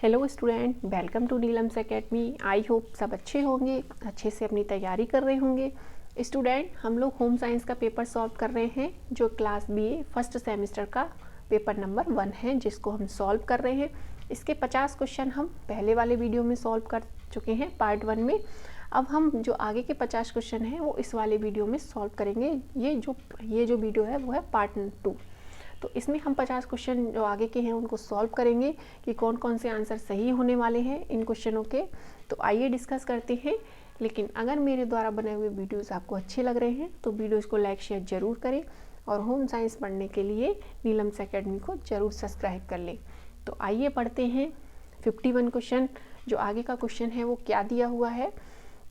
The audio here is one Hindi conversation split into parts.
Hello student, welcome to Neelam's academy. I hope सब अच्छे होंगे, अच्छे से अपनी तैयारी कर रहे होंगे। स्टूडेंट, हम लोग होम साइंस का पेपर सॉल्व कर रहे हैं, जो क्लास बीए फर्स्ट सेमेस्टर का पेपर नंबर 1 है, जिसको हम सॉल्व कर रहे हैं। इसके 50 क्वेश्चन हम पहले वाले वीडियो में सॉल्व कर चुके हैं पार्ट 1 में। अब हम जो आगे के 50 क्वेश्चन हैं वो इस वाले वीडियो में सॉल्व करेंगे। ये जो वीडियो है वो है पार्ट 2। तो इसमें हम 50 क्वेश्चन जो आगे के हैं उनको सॉल्व करेंगे कि कौन कौन से आंसर सही होने वाले हैं इन क्वेश्चनों के। तो आइए डिस्कस करते हैं। लेकिन अगर मेरे द्वारा बनाए हुए वीडियोस आपको अच्छे लग रहे हैं तो वीडियोस को लाइक शेयर ज़रूर करें और होम साइंस पढ़ने के लिए नीलम्स एकेडमी को ज़रूर सब्सक्राइब कर लें। तो आइए पढ़ते हैं 51 क्वेश्चन। जो आगे का क्वेश्चन है वो क्या दिया हुआ है,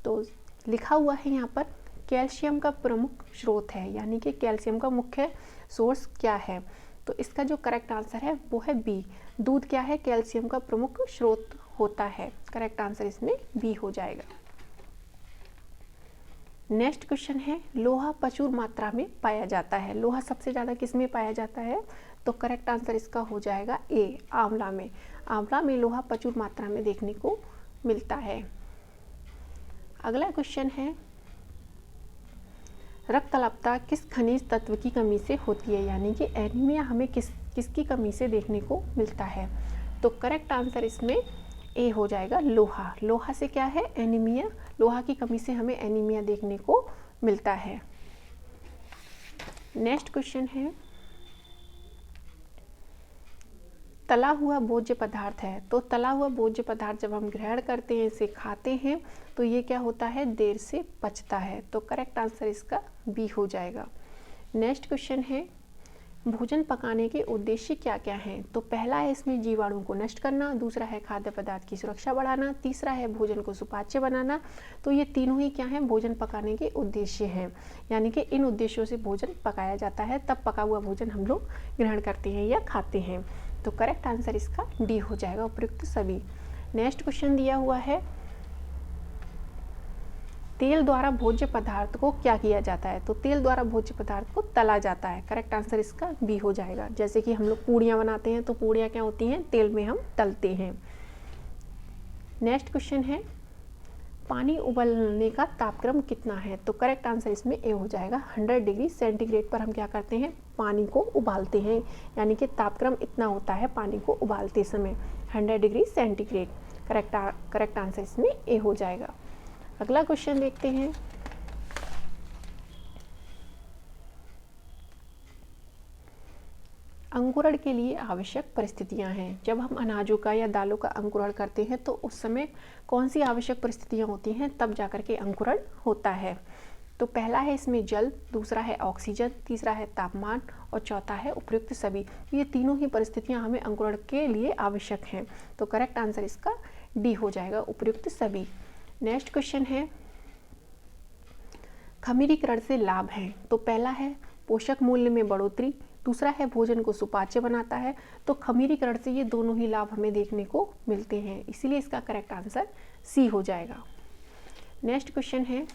तो लिखा हुआ है यहाँ पर कैल्शियम का प्रमुख स्रोत है, यानी कि कैल्शियम का मुख्य सोर्स क्या है। तो इसका जो करेक्ट आंसर है वो है बी। दूध क्या है, कैल्शियम का प्रमुख स्रोत होता है। करेक्ट आंसर इसमें बी हो जाएगा। नेक्स्ट क्वेश्चन है लोहा प्रचुर मात्रा में पाया जाता है। लोहा सबसे ज़्यादा किस में पाया जाता है, तो करेक्ट आंसर इसका हो जाएगा ए, आंवला में। आंवला में लोहा प्रचुर मात्रा में देखने को मिलता है। अगला क्वेश्चन है रक्तअल्पता किस खनिज तत्व की कमी से होती है, यानी कि एनीमिया हमें किसकी कमी से देखने को मिलता है। तो करेक्ट आंसर इसमें ए हो जाएगा, लोहा। लोहा से क्या है, एनीमिया। लोहा की कमी से हमें एनीमिया देखने को मिलता है। नेक्स्ट क्वेश्चन है तला हुआ भोज्य पदार्थ है। तो तला हुआ भोज्य पदार्थ जब हम ग्रहण करते हैं, इसे खाते हैं, तो ये क्या होता है, देर से पचता है। तो करेक्ट आंसर इसका बी हो जाएगा। नेक्स्ट क्वेश्चन है भोजन पकाने के उद्देश्य क्या क्या हैं। तो पहला है इसमें जीवाणुओं को नष्ट करना, दूसरा है खाद्य पदार्थ की सुरक्षा बढ़ाना, तीसरा है भोजन को सुपाच्य बनाना। तो ये तीनों ही क्या हैं, भोजन पकाने के उद्देश्य हैं, यानी कि इन उद्देश्यों से भोजन पकाया जाता है, तब पका हुआ भोजन हम लोग ग्रहण करते हैं या खाते हैं। तो करेक्ट आंसर इसका डी हो जाएगा, उपयुक्त सभी। नेक्स्ट क्वेश्चन दिया हुआ है तेल द्वारा भोज्य पदार्थ को क्या किया जाता है। तो तेल द्वारा भोज्य पदार्थ को तला जाता है। करेक्ट आंसर इसका बी हो जाएगा। जैसे कि हम लोग पूड़ियाँ बनाते हैं, तो पूड़ियाँ क्या होती हैं, तेल में हम तलते हैं। नेक्स्ट क्वेश्चन है पानी उबलने का तापक्रम कितना है। तो करेक्ट आंसर इसमें ए हो जाएगा। 100 डिग्री सेंटीग्रेड पर हम क्या करते हैं, पानी को उबालते हैं, यानी कि तापक्रम इतना होता है पानी को उबालते समय, 100 डिग्री सेंटीग्रेड। करेक्ट आंसर इसमें ए हो जाएगा। अगला क्वेश्चन देखते हैं अंकुरण के लिए आवश्यक परिस्थितियां हैं। जब हम अनाजों का या दालों का अंकुरण करते हैं तो उस समय कौन सी आवश्यक परिस्थितियां होती हैं, तब जाकर के अंकुरण होता है। तो पहला है इसमें जल, दूसरा है ऑक्सीजन, तीसरा है तापमान और चौथा है उपयुक्त सभी। ये तीनों ही परिस्थितियां हमें अंकुरण के लिए आवश्यक हैं। तो करेक्ट आंसर इसका डी हो जाएगा, उपयुक्त सभी। नेक्स्ट क्वेश्चन है खमीरीकरण से लाभ हैं। तो पहला है पोषक मूल्य में बढ़ोतरी, दूसरा है भोजन को सुपाच्य बनाता है। तो खमीरीकरण से ये दोनों ही लाभ हमें देखने को मिलते हैं, इसीलिए इसका करेक्ट आंसर सी हो जाएगा। नेक्स्ट क्वेश्चन है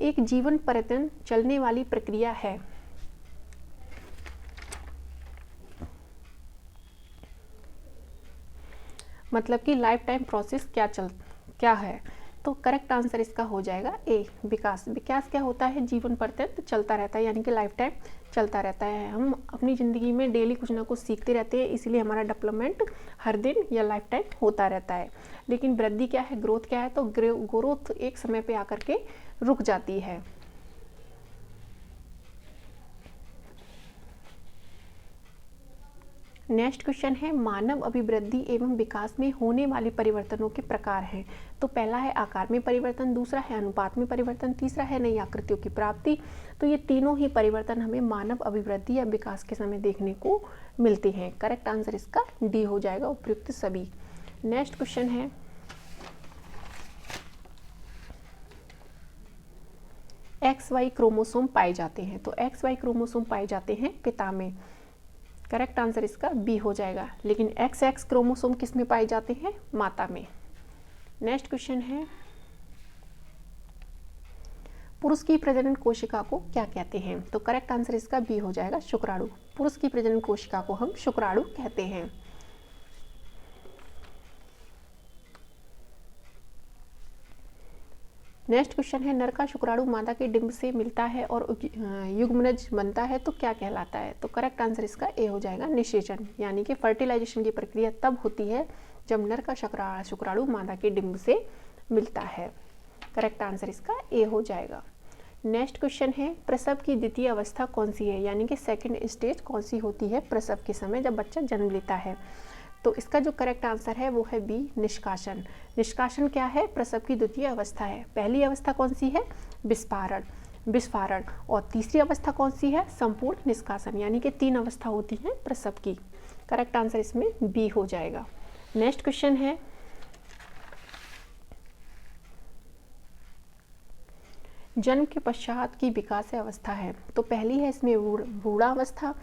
एक जीवन पर्यटन चलने वाली प्रक्रिया है। मतलब कि लाइफ टाइम प्रोसेस क्या है। तो करेक्ट आंसर इसका हो जाएगा ए, विकास। विकास क्या होता है, जीवन पर्यंत चलता रहता है, यानी कि लाइफ टाइम चलता रहता है। हम अपनी ज़िंदगी में डेली कुछ ना कुछ सीखते रहते हैं, इसीलिए हमारा डेवलपमेंट हर दिन या लाइफ टाइम होता रहता है। लेकिन वृद्धि क्या है, ग्रोथ क्या है, तो ग्रोथ एक समय पे आकर के रुक जाती है। नेक्स्ट क्वेश्चन है मानव अभिवृद्धि एवं विकास में होने वाले परिवर्तनों के प्रकार हैं। तो पहला है आकार में परिवर्तन, दूसरा है अनुपात में परिवर्तन, तीसरा है नई आकृतियों की प्राप्ति। तो ये तीनों ही परिवर्तन हमें मानव अभिवृद्धि या विकास के समय देखने को मिलते हैं। करेक्ट आंसर इसका डी हो जाएगा, उपयुक्त सभी। नेक्स्ट क्वेश्चन है XY क्रोमोसोम पाए जाते हैं। तो XY क्रोमोसोम पाए जाते हैं पिता में। करेक्ट आंसर इसका बी हो जाएगा। लेकिन XX क्रोमोसोम किस में पाए जाते हैं, माता में। नेक्स्ट क्वेश्चन है पुरुष की प्रजनन कोशिका को क्या कहते हैं। तो करेक्ट आंसर इसका बी हो जाएगा, शुक्राणु। पुरुष की प्रजनन कोशिका को हम शुक्राणु कहते हैं। नेक्स्ट क्वेश्चन है, नर का शुक्राणु मादा के डिंब से मिलता है और युग्मनज बनता है तो क्या कहलाता है? तो करेक्ट आंसर इसका ए हो जाएगा, निषेचन। यानी कि फर्टिलाइजेशन की प्रक्रिया तब होती है जब नर का शुक्राणु मादा के डिंब से मिलता है। करेक्ट आंसर इसका ए हो जाएगा। नेक्स्ट क्वेश्चन है, प्रसव की द्वितीय अवस्था कौन सी है? यानी कि सेकंड स्टेज कौन सी होती है प्रसव के समय जब बच्चा जन्म लेता है? तो इसका जो करेक्ट आंसर है वो है बी, निष्कासन। निष्कासन क्या है? प्रसव की द्वितीय अवस्था है। पहली अवस्था कौन सी है? विस्फारण। और तीसरी अवस्था कौन सी है? संपूर्ण निष्कासन। यानी कि 3 अवस्था होती है प्रसव की। करेक्ट आंसर इसमें बी हो जाएगा। नेक्स्ट क्वेश्चन है, जन्म के पश्चात की विकास अवस्था है। तो पहली है इसमें भ्रूणावस्था,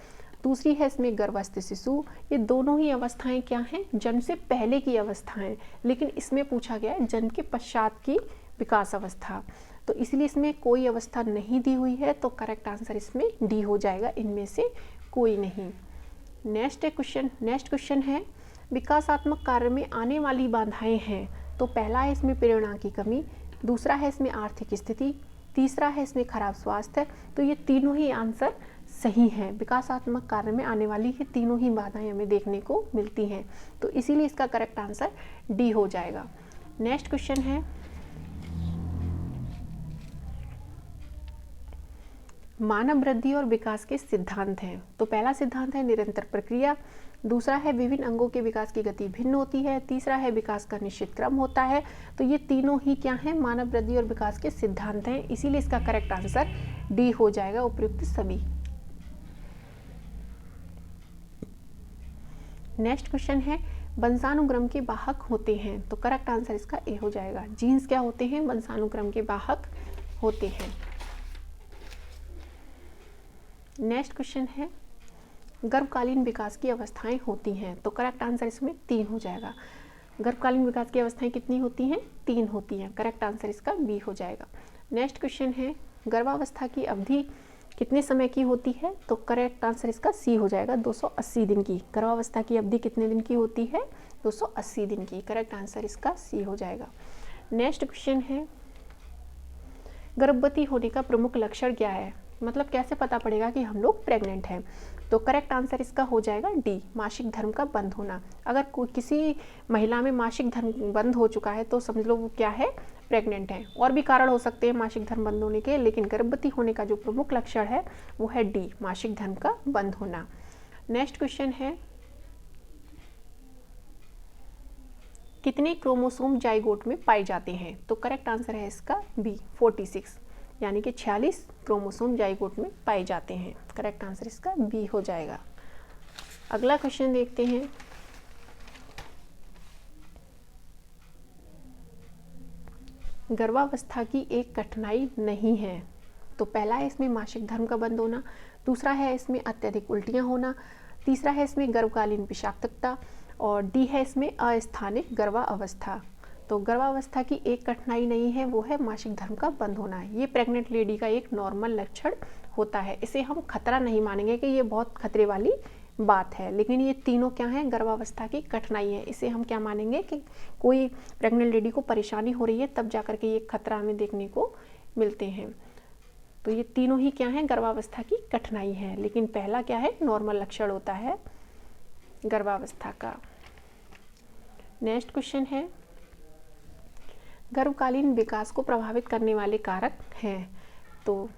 दूसरी है इसमें गर्भस्थ शिशु। ये दोनों ही अवस्थाएं क्या हैं? जन्म से पहले की अवस्थाएं। लेकिन इसमें पूछा गया है जन्म के पश्चात की विकास अवस्था, तो इसलिए इसमें कोई अवस्था नहीं दी हुई है, तो करेक्ट आंसर इसमें डी हो जाएगा, इनमें से कोई नहीं। नेक्स्ट क्वेश्चन है, विकासात्मक कार्य में आने वाली बाधाएं हैं। तो पहला है इसमें प्रेरणा की कमी, दूसरा है इसमें आर्थिक स्थिति, तीसरा है इसमें खराब स्वास्थ्य। तो ये तीनों ही आंसर सही हैं। विकासात्मक कार्य में आने वाली ये तीनों ही बाधाएं हमें देखने को मिलती हैं, तो इसीलिए इसका करेक्ट आंसर डी हो जाएगा। नेक्स्ट क्वेश्चन है, मानव वृद्धि और विकास के सिद्धांत हैं। तो पहला सिद्धांत है निरंतर प्रक्रिया, दूसरा है विभिन्न अंगों के विकास की गति भिन्न होती है, तीसरा है विकास का निश्चित क्रम होता है। तो ये तीनों ही क्या हैं? मानव वृद्धि और विकास के सिद्धांत हैं, इसीलिए इसका करेक्ट आंसर डी हो जाएगा, उपयुक्त सभी। नेक्स्ट क्वेश्चन है, वंशानुक्रम के वाहक होते हैं। तो करेक्ट आंसर इसका ए हो जाएगा। जीन्स क्या होते हैं? वंशानुक्रम के वाहक होते हैं। नेक्स्ट क्वेश्चन है, गर्भकालीन विकास की अवस्थाएं होती हैं। तो करेक्ट आंसर इसमें 3 हो जाएगा। गर्भकालीन विकास की अवस्थाएं कितनी होती हैं? 3 होती हैं। करेक्ट आंसर इसका बी हो जाएगा। नेक्स्ट क्वेश्चन है, गर्भावस्था की अवधि कितने समय की होती है? तो करेक्ट आंसर इसका सी हो जाएगा, 280 दिन की। गर्भावस्था की अवधि कितने दिन की होती है? 280 दिन की। करेक्ट आंसर इसका सी हो जाएगा। नेक्स्ट क्वेश्चन है, गर्भवती होने का प्रमुख लक्षण क्या है? मतलब कैसे पता पड़ेगा कि हम लोग प्रेग्नेंट हैं? तो करेक्ट आंसर इसका हो जाएगा डी, मासिक धर्म का बंद होना। अगर किसी महिला में मासिक धर्म बंद हो चुका है तो समझ लो वो क्या है? प्रेग्नेंट है। और भी कारण हो सकते हैं मासिक धर्म बंद होने के, लेकिन गर्भवती होने का जो प्रमुख लक्षण है वो है डी, मासिक धर्म का बंद होना। नेक्स्ट क्वेश्चन है, कितने क्रोमोसोम जाइगोट में पाए जाते हैं? तो करेक्ट आंसर है इसका बी, 46, यानी कि 46 क्रोमोसोम जाइगोट में पाए जाते हैं। करेक्ट आंसर इसका बी हो जाएगा। अगला क्वेश्चन देखते हैं, गर्भावस्था की एक कठिनाई नहीं है। तो पहला है इसमें मासिक धर्म का बंद होना, दूसरा है इसमें अत्यधिक उल्टियाँ होना, तीसरा है इसमें गर्भकालीन विषाक्तता, और डी है इसमें अस्थानिक गर्भावस्था। तो गर्भावस्था की एक कठिनाई नहीं है, वो है मासिक धर्म का बंद होना। ये प्रेग्नेंट लेडी का एक नॉर्मल लक्षण होता है, इसे हम खतरा नहीं मानेंगे कि ये बहुत खतरे वाली बात है। लेकिन ये तीनों क्या हैं? गर्भावस्था की कठिनाई है। इसे हम क्या मानेंगे कि कोई प्रेग्नेंट लेडी को परेशानी हो रही है, तब जाकर के ये खतरा हमें देखने को मिलते हैं। तो ये तीनों ही क्या हैं? गर्भावस्था की कठिनाई है। लेकिन पहला क्या है? नॉर्मल लक्षण होता है गर्भावस्था का। नेक्स्ट क्वेश्चन है, गर्भकालीन विकास को प्रभावित करने वाले कारक हैं। तो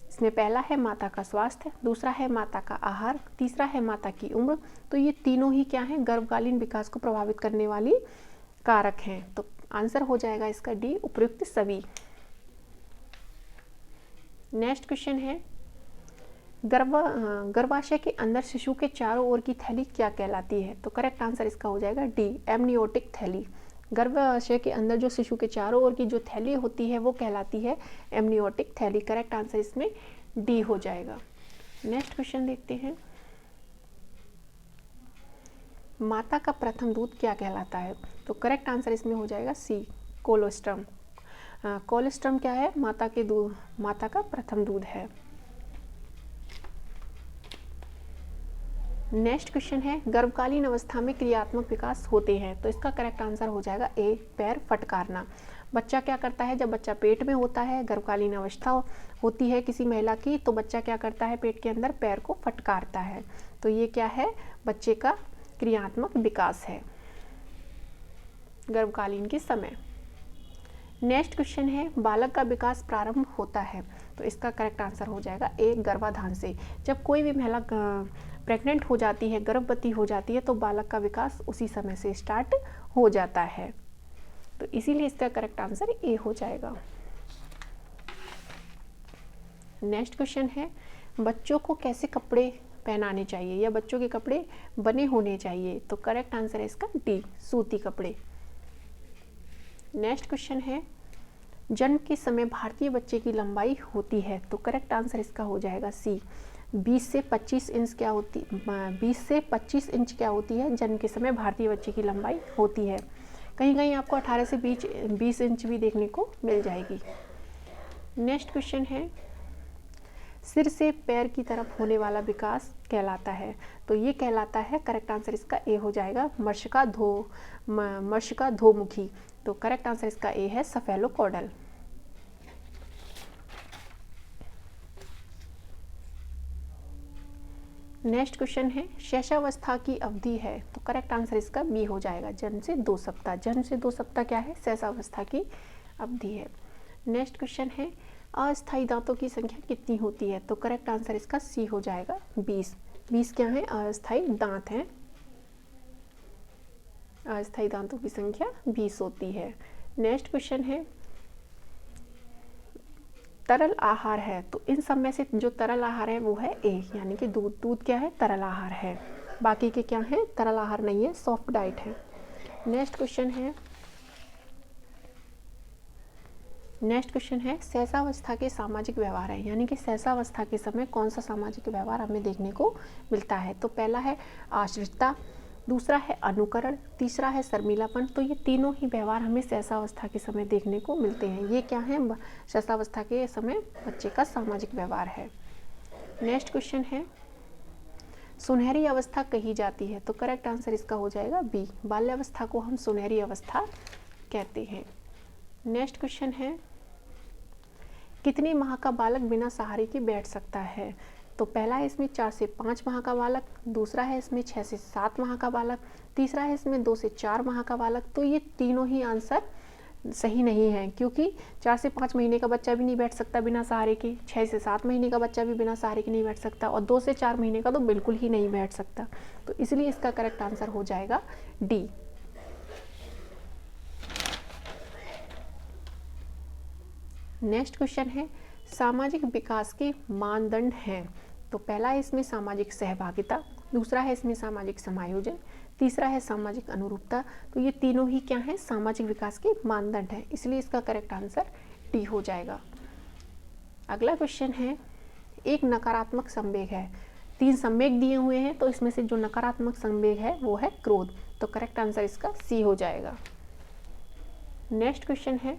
इसमें पहला है माता का स्वास्थ्य, दूसरा है माता का आहार, तीसरा है माता की उम्र। तो ये तीनों ही क्या हैं? गर्भकालीन विकास को प्रभावित करने वाली कारक हैं। तो आंसर हो जाएगा इसका डी, उपयुक्त सभी। नेक्स्ट क्वेश्चन है, गर्भाशय के अंदर शिशु के चारों ओर की थैली क्या कहलाती है? तो करेक्ट आंसर इसका हो जाएगा डी, एमनियोटिक थैली। गर्भाशय के अंदर जो शिशु के चारों ओर की जो थैली होती है वो कहलाती है एमनियोटिक थैली। करेक्ट आंसर इसमें डी हो जाएगा। नेक्स्ट क्वेश्चन देखते हैं, माता का प्रथम दूध क्या कहलाता है? तो करेक्ट आंसर इसमें हो जाएगा सी, कोलोस्ट्रम। कोलोस्ट्रम क्या है? माता का प्रथम दूध है। नेक्स्ट क्वेश्चन है, गर्भकालीन अवस्था में क्रियात्मक विकास होते हैं। तो इसका करेक्ट आंसर हो जाएगा ए, पैर फटकारना। बच्चा क्या करता है, जब बच्चा पेट में होता है, गर्भकालीन अवस्था होती है किसी महिला की, तो बच्चा क्या करता है, पेट के अंदर पैर को फटकारता है। तो ये क्या है, बच्चे का क्रियात्मक विकास है गर्भकालीन के समय। नेक्स्ट क्वेश्चन है, बालक का विकास प्रारंभ होता है, तो इसका करेक्ट आंसर हो जाएगा ए, गर्भाधान से। जब कोई भी महिला प्रेग्नेंट हो जाती है, गर्भवती हो जाती है, तो बालक का विकास उसी समय से स्टार्ट हो जाता है, तो इसीलिए इसका करेक्ट आंसर ए हो जाएगा। नेक्स्ट क्वेश्चन है, बच्चों को कैसे कपड़े पहनाने चाहिए या बच्चों के कपड़े बने होने चाहिए, तो करेक्ट आंसर है इसका डी, सूती कपड़े। नेक्स्ट क्वेश्चन है, जन्म के समय भारतीय बच्चे की लंबाई होती है, तो करेक्ट आंसर इसका हो जाएगा सी, 20 से 25 इंच क्या होती 20 से 25 इंच क्या होती है, जन्म के समय भारतीय बच्चे की लंबाई होती है। कहीं कहीं आपको 18 से 20 इंच भी देखने को मिल जाएगी। नेक्स्ट क्वेश्चन है, सिर से पैर की तरफ होने वाला विकास कहलाता है, तो ये कहलाता है, करेक्ट आंसर इसका ए हो जाएगा, मर्शकाधोमुखी। तो करेक्ट आंसर इसका ए है, सफेलोकॉडल। नेक्स्ट क्वेश्चन है, शैशवावस्था की अवधि है, तो करेक्ट आंसर इसका बी हो जाएगा, जन्म से 2 सप्ताह। जन्म से 2 सप्ताह क्या है, शैशवावस्था की अवधि है। नेक्स्ट क्वेश्चन है, अस्थायी दांतों की संख्या कितनी होती है, तो करेक्ट आंसर इसका सी हो जाएगा, 20। 20 क्या है, अस्थायी दांत हैं। अस्थायी दांतों की संख्या 20 होती है। नेक्स्ट क्वेश्चन है, तरल आहार है, तो इन सब में से जो तरल आहार है वो है ए, यानी कि दूध। दूध क्या है, तरल आहार है। बाकी के क्या है, तरल आहार नहीं है, सॉफ्ट डाइट है। नेक्स्ट क्वेश्चन है, शैशवावस्था के सामाजिक व्यवहार है, यानी कि शैशवावस्था के समय कौन सा सामाजिक व्यवहार हमें देखने को मिलता है, तो पहला है आश्रितता, दूसरा है अनुकरण, तीसरा है शर्मीलापन। तो ये तीनों ही व्यवहार हमें शैशवावस्था के समय देखने को मिलते हैं। ये क्या है, शैशवावस्था के समय बच्चे का सामाजिक व्यवहार है। नेक्स्ट क्वेश्चन है, सुनहरी अवस्था कही जाती है, तो करेक्ट आंसर इसका हो जाएगा बी, बाल्यावस्था को हम सुनहरी अवस्था कहते हैं। नेक्स्ट क्वेश्चन है, कितने माह का बालक बिना सहारे के बैठ सकता है, तो पहला है इसमें 4 से 5 माह का बालक, दूसरा है इसमें 6 से 7 माह का बालक, तीसरा है इसमें 2 से 4 माह का बालक। तो ये तीनों ही आंसर सही नहीं है, क्योंकि 4 से 5 महीने का बच्चा भी नहीं बैठ सकता बिना सहारे के, 6 से 7 महीने का बच्चा भी बिना सहारे के नहीं बैठ सकता, और 2 से 4 महीने का तो बिल्कुल ही नहीं बैठ सकता। तो इसलिए इसका करेक्ट आंसर हो जाएगा डी। नेक्स्ट क्वेश्चन है, सामाजिक विकास के मानदंड हैं, तो पहला है इसमें सामाजिक सहभागिता, दूसरा है इसमें सामाजिक समायोजन, तीसरा है सामाजिक अनुरूपता। तो ये तीनों ही क्या है, सामाजिक विकास के मानदंड हैं, इसलिए इसका करेक्ट आंसर डी हो जाएगा। अगला क्वेश्चन है, एक नकारात्मक संवेग है, 3 संवेग दिए हुए हैं, तो इसमें से जो नकारात्मक संवेग है वो है क्रोध, तो करेक्ट आंसर इसका सी हो जाएगा। नेक्स्ट क्वेश्चन है,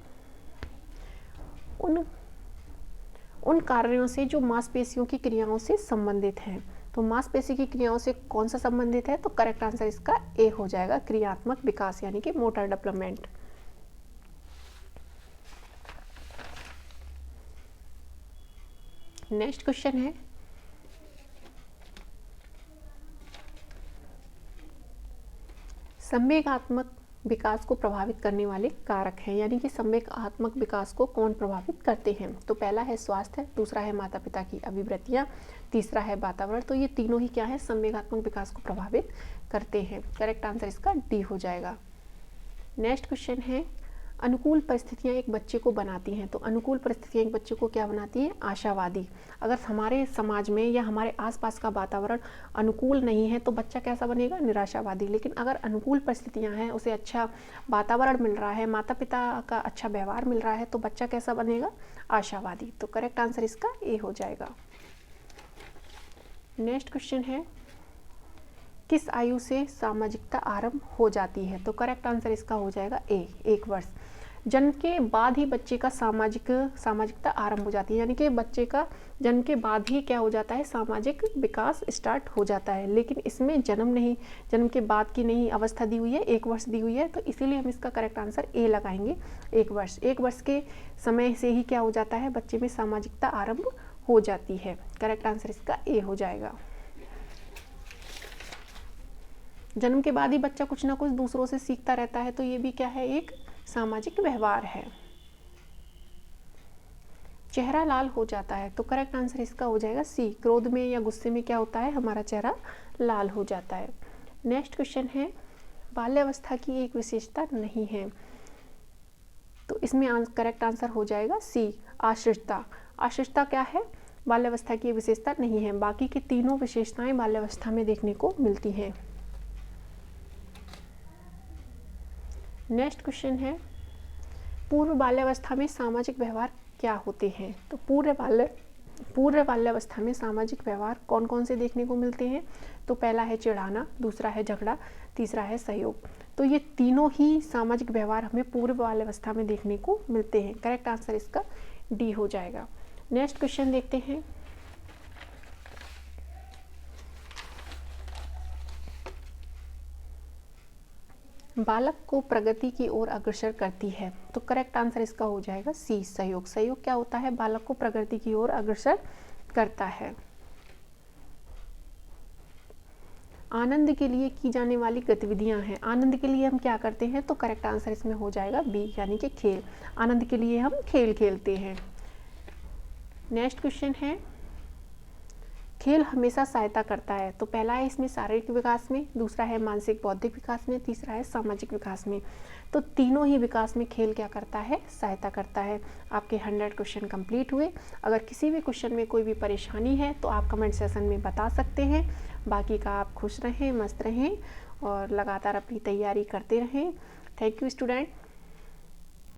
उन कार्यों से जो मांसपेशियों की क्रियाओं से संबंधित हैं, तो मांसपेशी की क्रियाओं से कौन सा संबंधित है, तो करेक्ट आंसर इसका ए हो जाएगा, क्रियात्मक विकास, यानी कि मोटर डेवलपमेंट। नेक्स्ट क्वेश्चन है, संवेगात्मक विकास को प्रभावित करने वाले कारक हैं, यानी कि संवेगात्मक विकास को कौन प्रभावित करते हैं, तो पहला है स्वास्थ्य, दूसरा है माता पिता की अभिवृत्तियां, तीसरा है वातावरण। तो ये तीनों ही क्या है, संवेगात्मक विकास को प्रभावित करते हैं, करेक्ट आंसर इसका डी हो जाएगा। नेक्स्ट क्वेश्चन है, अनुकूल परिस्थितियां एक बच्चे को बनाती हैं, तो अनुकूल परिस्थितियां एक बच्चे को क्या बनाती हैं, आशावादी। अगर हमारे समाज में या हमारे आसपास का वातावरण अनुकूल नहीं है तो बच्चा कैसा बनेगा, निराशावादी। लेकिन अगर अनुकूल परिस्थितियां हैं, उसे अच्छा वातावरण मिल रहा है, माता पिता का अच्छा व्यवहार मिल रहा है, तो बच्चा कैसा बनेगा, आशावादी। तो करेक्ट आंसर इसका ए हो जाएगा। नेक्स्ट क्वेश्चन है, किस आयु से सामाजिकता आरंभ हो जाती है, तो करेक्ट आंसर इसका हो जाएगा ए, 1 वर्ष। जन्म के बाद ही बच्चे का सामाजिकता आरंभ हो जाती है, यानी कि बच्चे का जन्म के बाद ही क्या हो जाता है, सामाजिक विकास स्टार्ट हो जाता है। लेकिन इसमें जन्म के बाद की नहीं अवस्था दी हुई है, 1 वर्ष दी हुई है, तो इसीलिए हम इसका करेक्ट आंसर ए लगाएंगे। 1 वर्ष के समय से ही क्या हो जाता है, बच्चे में सामाजिकता आरंभ हो जाती है। करेक्ट आंसर इसका ए हो जाएगा। जन्म के बाद ही बच्चा कुछ ना कुछ दूसरों से सीखता रहता है, तो ये भी क्या है, एक सामाजिक व्यवहार है। चेहरा लाल हो जाता है, तो करेक्ट आंसर इसका हो जाएगा सी। क्रोध में या गुस्से में क्या होता है, हमारा चेहरा लाल हो जाता है। नेक्स्ट क्वेश्चन है, बाल्यावस्था की एक विशेषता नहीं है, तो इसमें करेक्ट आंसर हो जाएगा सी, आश्रितता। आश्रितता क्या है, बाल्यावस्था की विशेषता नहीं है। बाकी की तीनों विशेषताएं बाल्यावस्था में देखने को मिलती हैं। नेक्स्ट क्वेश्चन है, पूर्व बाल्यावस्था में सामाजिक व्यवहार क्या होते हैं। तो पूर्व बाल्यावस्था में सामाजिक व्यवहार कौन कौन से देखने को मिलते हैं। तो पहला है चिढ़ाना, दूसरा है झगड़ा, तीसरा है सहयोग। तो ये तीनों ही सामाजिक व्यवहार हमें पूर्व बाल्यावस्था में देखने को मिलते हैं। करेक्ट आंसर इसका डी हो जाएगा। नेक्स्ट क्वेश्चन देखते हैं, बालक को प्रगति की ओर अग्रसर करती है। तो करेक्ट आंसर इसका हो जाएगा सी, सहयोग। सहयोग क्या होता है, बालक को प्रगति की ओर अग्रसर करता है। आनंद के लिए की जाने वाली गतिविधियां हैं। आनंद के लिए हम क्या करते हैं, तो करेक्ट आंसर इसमें हो जाएगा बी, यानी कि खेल। आनंद के लिए हम खेल खेलते हैं। नेक्स्ट क्वेश्चन है, खेल हमेशा सहायता करता है। तो पहला है इसमें शारीरिक विकास में, दूसरा है मानसिक बौद्धिक विकास में, तीसरा है सामाजिक विकास में। तो तीनों ही विकास में खेल क्या करता है, सहायता करता है। आपके 100 क्वेश्चन कंप्लीट हुए। अगर किसी भी क्वेश्चन में कोई भी परेशानी है तो आप कमेंट सेशन में बता सकते हैं। बाकी का आप खुश रहें, मस्त रहें और लगातार अपनी तैयारी करते रहें। Thank you student.